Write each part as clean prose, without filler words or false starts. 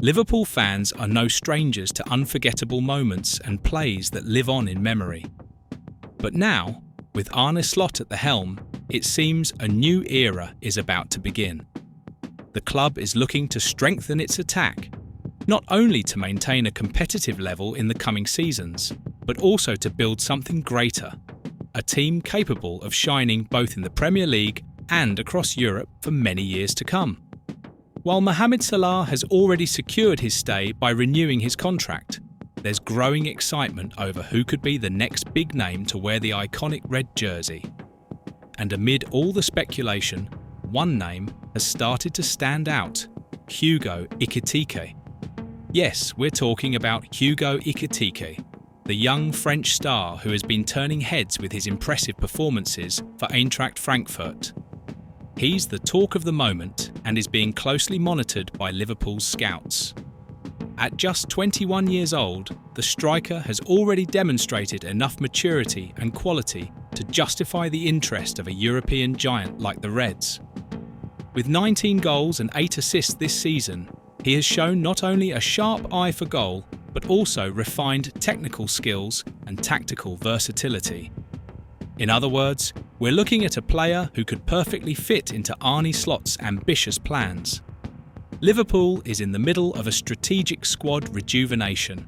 Liverpool fans are no strangers to unforgettable moments and plays that live on in memory. But now, with Arne Slot at the helm, it seems a new era is about to begin. The club is looking to strengthen its attack, not only to maintain a competitive level in the coming seasons, but also to build something greater, a team capable of shining both in the Premier League and across Europe for many years to come. While Mohamed Salah has already secured his stay by renewing his contract, there's growing excitement over who could be the next big name to wear the iconic red jersey. And amid all the speculation, one name has started to stand out: Hugo Ekitike. Yes, we're talking about Hugo Ekitike, the young French star who has been turning heads with his impressive performances for Eintracht Frankfurt. He's the talk of the moment and is being closely monitored by Liverpool's scouts. At just 21 years old, the striker has already demonstrated enough maturity and quality to justify the interest of a European giant like the Reds. With 19 goals and 8 assists this season, he has shown not only a sharp eye for goal, but also refined technical skills and tactical versatility. In other words, we're looking at a player who could perfectly fit into Arne Slot's ambitious plans. Liverpool is in the middle of a strategic squad rejuvenation.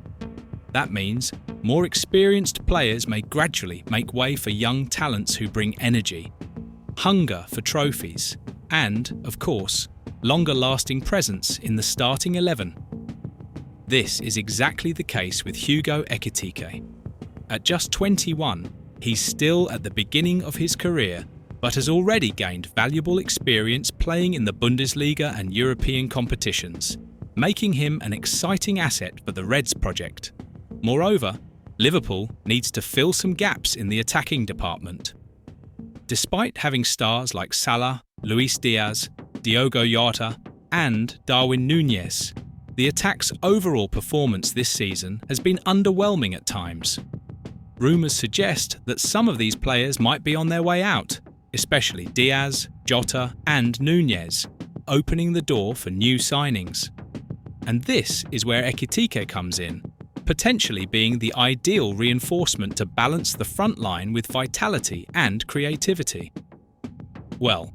That means more experienced players may gradually make way for young talents who bring energy, hunger for trophies, and, of course, longer-lasting presence in the starting 11. This is exactly the case with Hugo Ekitike. At just 21, he's still at the beginning of his career, but has already gained valuable experience playing in the Bundesliga and European competitions, making him an exciting asset for the Reds project. Moreover, Liverpool needs to fill some gaps in the attacking department. Despite having stars like Salah, Luis Diaz, Diogo Jota, and Darwin Núñez, the attack's overall performance this season has been underwhelming at times. Rumours suggest that some of these players might be on their way out, especially Diaz, Jota, and Núñez, opening the door for new signings. And this is where Ekitike comes in, potentially being the ideal reinforcement to balance the front line with vitality and creativity. Well,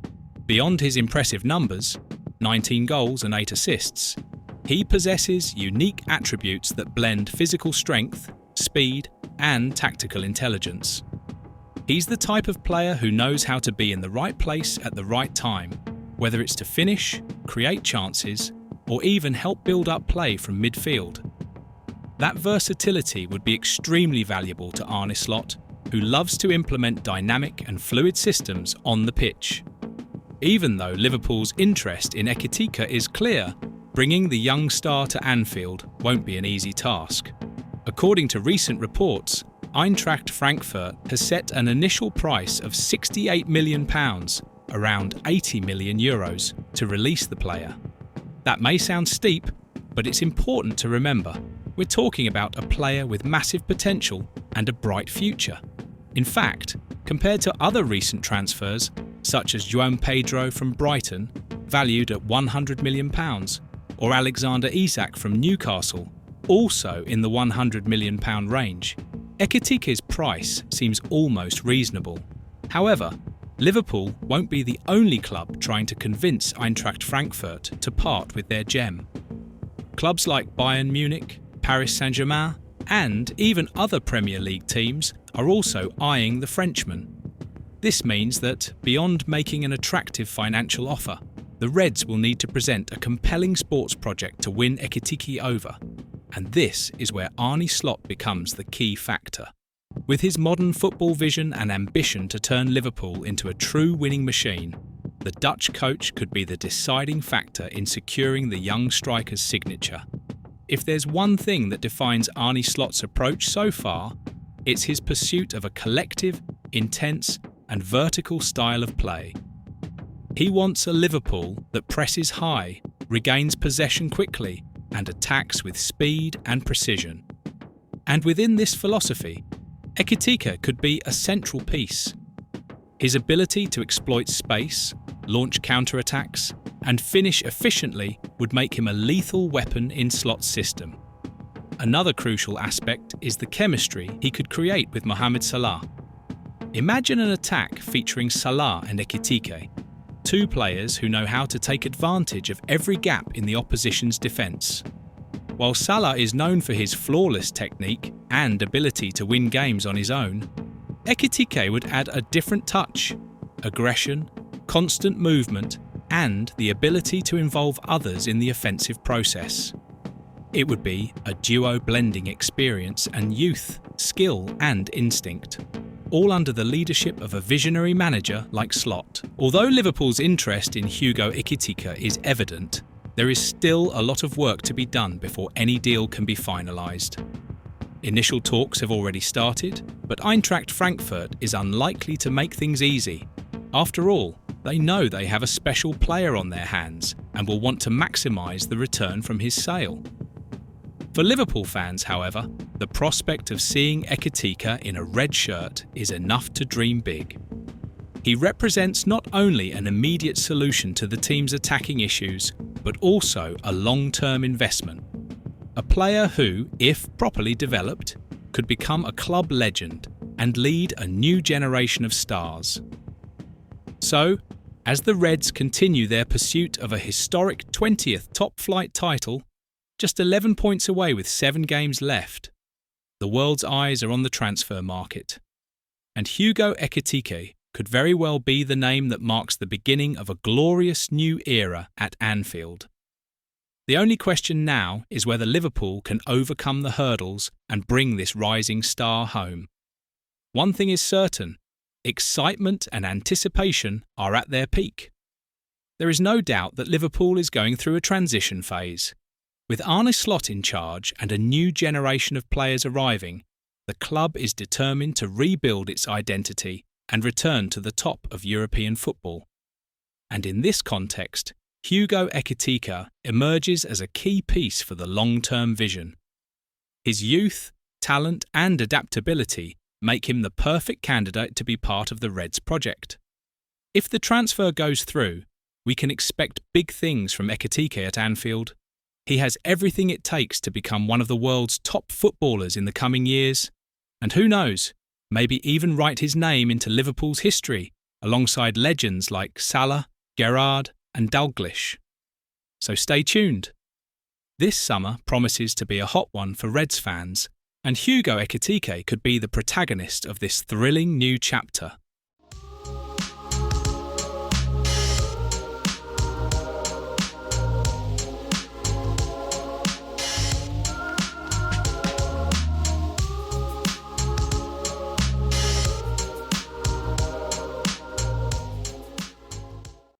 beyond his impressive numbers, 19 goals and 8 assists, he possesses unique attributes that blend physical strength, speed, and tactical intelligence. He's the type of player who knows how to be in the right place at the right time, whether it's to finish, create chances, or even help build up play from midfield. That versatility would be extremely valuable to Arne Slot, who loves to implement dynamic and fluid systems on the pitch. Even though Liverpool's interest in Ekitike is clear, bringing the young star to Anfield won't be an easy task. According to recent reports, Eintracht Frankfurt has set an initial price of £68 million, around €80 million, to release the player. That may sound steep, but it's important to remember we're talking about a player with massive potential and a bright future. In fact, compared to other recent transfers, such as João Pedro from Brighton, valued at £100 million, or Alexander Isak from Newcastle, also in the £100 million range, Ekitike's price seems almost reasonable. However, Liverpool won't be the only club trying to convince Eintracht Frankfurt to part with their gem. Clubs like Bayern Munich, Paris Saint-Germain, and even other Premier League teams are also eyeing the Frenchman. This means that, beyond making an attractive financial offer, the Reds will need to present a compelling sports project to win Ekitike over. And this is where Arne Slot becomes the key factor. With his modern football vision and ambition to turn Liverpool into a true winning machine, the Dutch coach could be the deciding factor in securing the young striker's signature. If there's one thing that defines Arne Slot's approach so far, it's his pursuit of a collective, intense, and vertical style of play. He wants a Liverpool that presses high, regains possession quickly, and attacks with speed and precision. And within this philosophy, Ekitike could be a central piece. His ability to exploit space, launch counterattacks, and finish efficiently would make him a lethal weapon in Slot's system. Another crucial aspect is the chemistry he could create with Mohamed Salah. Imagine an attack featuring Salah and Ekitike, two players who know how to take advantage of every gap in the opposition's defence. While Salah is known for his flawless technique and ability to win games on his own, Ekitike would add a different touch: aggression, constant movement, and the ability to involve others in the offensive process. It would be a duo blending experience and youth, skill and instinct, all under the leadership of a visionary manager like Slot. Although Liverpool's interest in Hugo Ekitike is evident, there is still a lot of work to be done before any deal can be finalised. Initial talks have already started, but Eintracht Frankfurt is unlikely to make things easy. After all, they know they have a special player on their hands and will want to maximise the return from his sale. For Liverpool fans, however, the prospect of seeing Ekitike in a red shirt is enough to dream big. He represents not only an immediate solution to the team's attacking issues, but also a long-term investment. A player who, if properly developed, could become a club legend and lead a new generation of stars. So, as the Reds continue their pursuit of a historic 20th top-flight title, just 11 points away with 7 games left, the world's eyes are on the transfer market. And Hugo Ekitike could very well be the name that marks the beginning of a glorious new era at Anfield. The only question now is whether Liverpool can overcome the hurdles and bring this rising star home. One thing is certain: excitement and anticipation are at their peak. There is no doubt that Liverpool is going through a transition phase. With Arne Slot in charge and a new generation of players arriving, the club is determined to rebuild its identity and return to the top of European football. And in this context, Hugo Ekitike emerges as a key piece for the long-term vision. His youth, talent and adaptability make him the perfect candidate to be part of the Reds project. If the transfer goes through, we can expect big things from Ekitike at Anfield. He has everything it takes to become one of the world's top footballers in the coming years, and who knows, maybe even write his name into Liverpool's history alongside legends like Salah, Gerrard and Dalglish. So stay tuned. This summer promises to be a hot one for Reds fans, and Hugo Ekitike could be the protagonist of this thrilling new chapter.